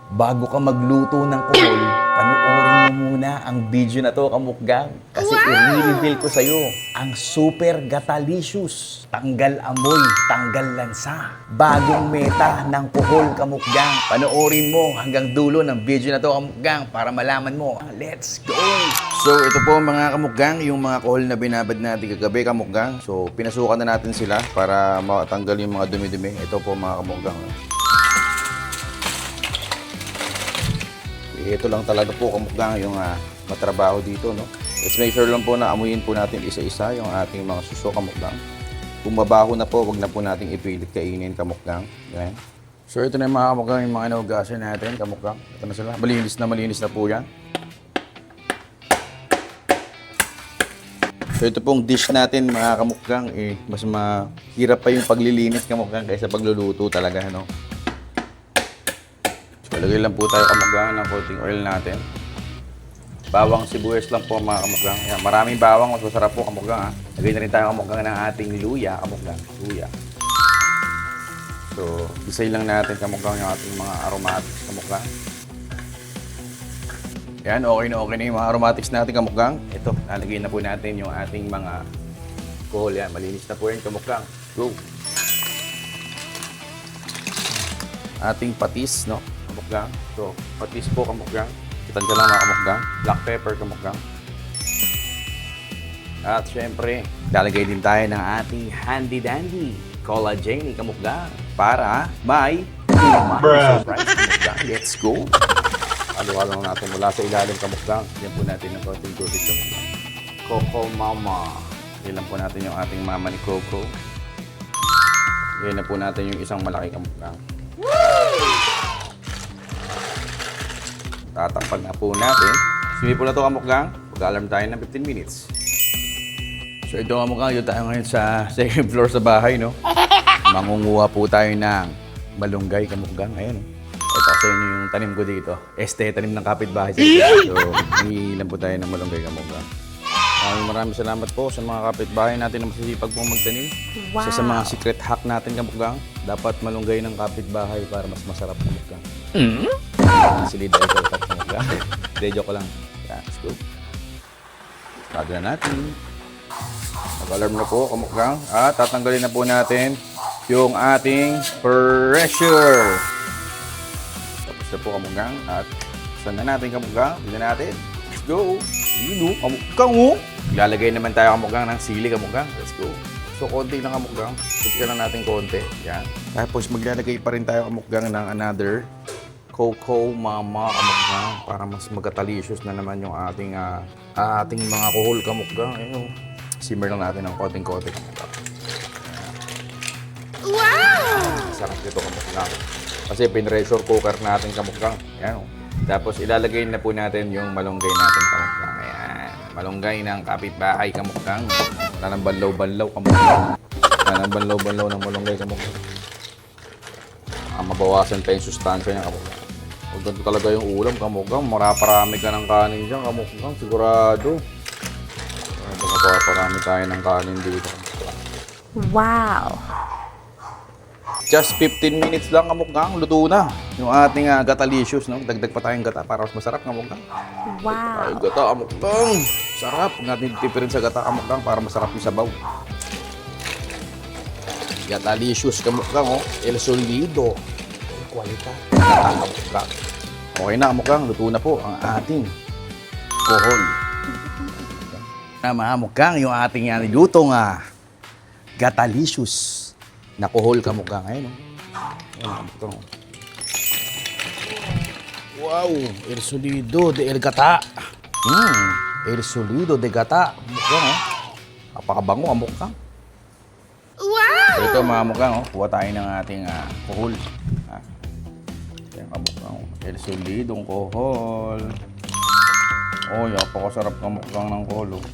Bago ka magluto ng kuhol, panoorin mo muna ang video na to, kamukgang. Kasi i-reveal ko sa'yo ang Super Gatalicious. Tanggal amoy, tanggal lansa. Bagong meta ng kuhol, kamukgang. Panoorin mo hanggang dulo ng video na to, kamukgang, para malaman mo. Let's go! So, ito po mga kamukgang, yung mga kuhol na binabad natin kagabi, kamukgang. So, pinasukan na natin sila para matanggal yung mga dumi-dumi. Ito po mga kamukgang. Ito lang talaga po kamukgang yung matrabaho dito, no? Let's make sure lang po na amuyin po natin isa-isa yung ating mga suso, kamukgang. Kung mabaho na po, wag na po nating ipilit kainin, kamukgang. Yan. So ito na yung mga kamukgang, yung mga inugasan natin, kamukgang. Ito na sila. Malinis na po yan. So ito pong dish natin mga kamukgang, mas mahirap pa yung paglilinis, kamukgang, kaysa pagluluto talaga, no? Lagay lang po tayo kamukgang ng konting oil natin. Bawang sibuyas lang po mga kamukgang. Yan, maraming bawang, mas masarap po kamukgang. Lagay na rin tayo kamukgang ng ating luya, kamukgang. Luya. So, isay lang natin kamukgang yung ating mga aromatics kamukgang. Yan, okay na yung mga aromatics natin kamukgang. Ito, nalagay na po natin yung ating mga kuhol. Yan, malinis na po yun kamukgang. Go! Ating patis, no? Kamukgang. So, patis po kamukgang. Tansya lang mga kamukgang. Black pepper kamukgang. At syempre, lalagay din tayo ng ating handy-dandy collagen kamukgang para may surprise kamukgang. Let's go! Halo-halo lang natin mula sa ilalim kamukgang. Yan po natin ng konting tubig kamukgang. Coco Mama. Yan lang po natin yung ating mama ni Coco. Yan na po natin yung isang malaki kamukgang. Tatakpan na po natin. Sumi po na ito kamukgang. Mag-alarm tayo ng 15 minutes. So ito kamukgang, yun tayo ngayon sa second floor sa bahay, no? Mangunguha po tayo ng malunggay kamukgang. Ayan. Ito kasi yung tanim ko dito. Tanim ng kapitbahay sa dito. So, hinihilan po tayo ng malunggay kamukgang. Maraming salamat po sa mga kapitbahay natin na masisipag pong magtanim. Wow. So, sa mga secret hack natin kamukgang, dapat malunggay ng kapitbahay para mas masarap kamukgang. Silid ay shortcut kamukgang. Hindi, joke lang. Yeah, let's go. Start na natin. Mag-alarm na po kamukgang. At tatanggalin na po natin yung ating pressure. Tapos na po kamukgang. At saan na natin kamukgang? Tignan natin. Let's go. Yun o, kamukgang o. Lalagay naman tayo kamukgang ng sili kamukgang. Let's go. So, konti lang kamukgang. Tignan lang natin konti. Yan. Tapos maglalagay pa rin tayo kamukgang ng another Coco Mama kamukgang para mas magatalicious na naman yung ating mga kuhol kamukgang. Ayun. Simmer lang natin ng konting-konti kamukgang. Wow! Sarap dito kamukgang. Kasi pinressure cooker natin kamukgang. Ayan. Tapos ilalagay na po natin yung malunggay natin kamukgang. Ayan. Malunggay ng kapitbahay kamukgang. Wala nang banlaw-banlaw kamukgang. Wala nang banlaw-banlaw ng malunggay kamukgang. Mabawasan pa yung sustansya niya kamukgang. Huwag ganito talaga yung ulam kamukgang. Maraparami ka ng kanin dyan kamukgang. Sigurado. Mapaparami tayo ng kanin dito. Wow! Just 15 minutes lang kamukgang, luto na yung ating gatalicious, no? Dagdag pa tayong gata para mas masarap kamukgang. Wow! Ay, gata kamukgang. Sarap. Huwag natin tipirin sa gata kamukgang para masarap yung sabaw. Gatalicious kamukgang, oh. El Solido. Kuwalita. Gata kamukgang. Okay na kamukgang, luto na po ang ating kuhol. Mga kamukgang, yung ating lutong gatalicious na kuhol kamukgang. Ayun, kamukgang. Wow! El Solido de El Gata. El Solido de Gata. Kamukgang, oh. Napakabango kamukgang. Wow! So ito mga kamukgang, oh. Kuha tayo ng ating kuhol. Ayan, kamukgang, oh. El Solido ng kuhol. Oh, napakasarap kamukgang ng kuhol, oh.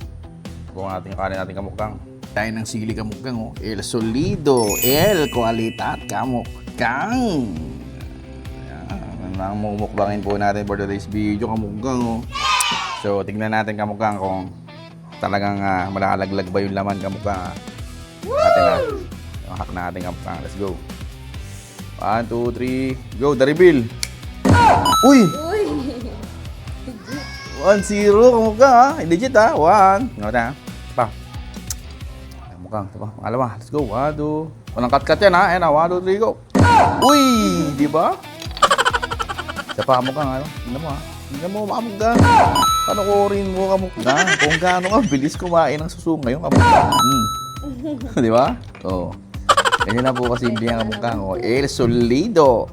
Kuha natin yung kanin natin kamukgang. Tayo ng sili kamukgang, oh. El Solido, El Kualitat kamukgang. Ayan, ang mumukbangin po natin for today's video kamukgang, oh. So, tignan natin kamukgang kung talagang malalaglag ba yung laman kamukgang. Atin yung hack natin kamukgang. Let's go. 1, 2, 3, go, the reveal. Uy! 1-0, kamukha ha. Legit ha. 1. Nga na. Pa. Mukhang, diba? Pangalawa. Let's go. 1, 2. Walang cut-cut yan ha. Ayan ha. 1, 2, 3, go. Uy! Di ba? Isa pa kamukhang ano. Tingnan mo ha. Tingnan mo kamukhang. Panoorin mo kamukhang. Kung gaano ka, bilis kumain ng suso ngayon kamukhang. Di ba? Oo. Ganyan na po kasi hindi ang kamukhang. Oh, El Solido.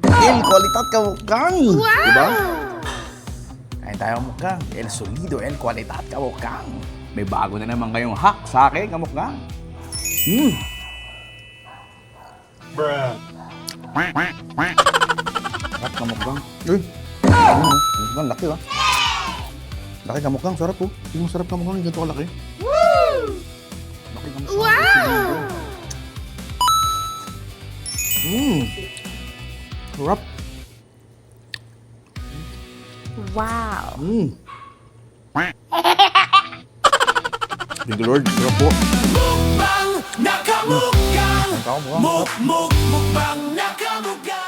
El Qualitat kamukhang. Di ba? Kain tayo kamukhang. El Solido, El Qualitat kamukhang. May bago na naman kayong hack sa akin kamukhang. Sarap kamukhang. Uy! Kamukhang, laki ba? Laki kamukhang, sarap po. Yung sarap kamukhang, ganito kalaki. Laki kamukhang. Wow! Sarap. Wow. Thank you, Lord. Sarap po. Mukbang nakamukbang. Ang tao mo, sarap. Mukbang nakamukbang.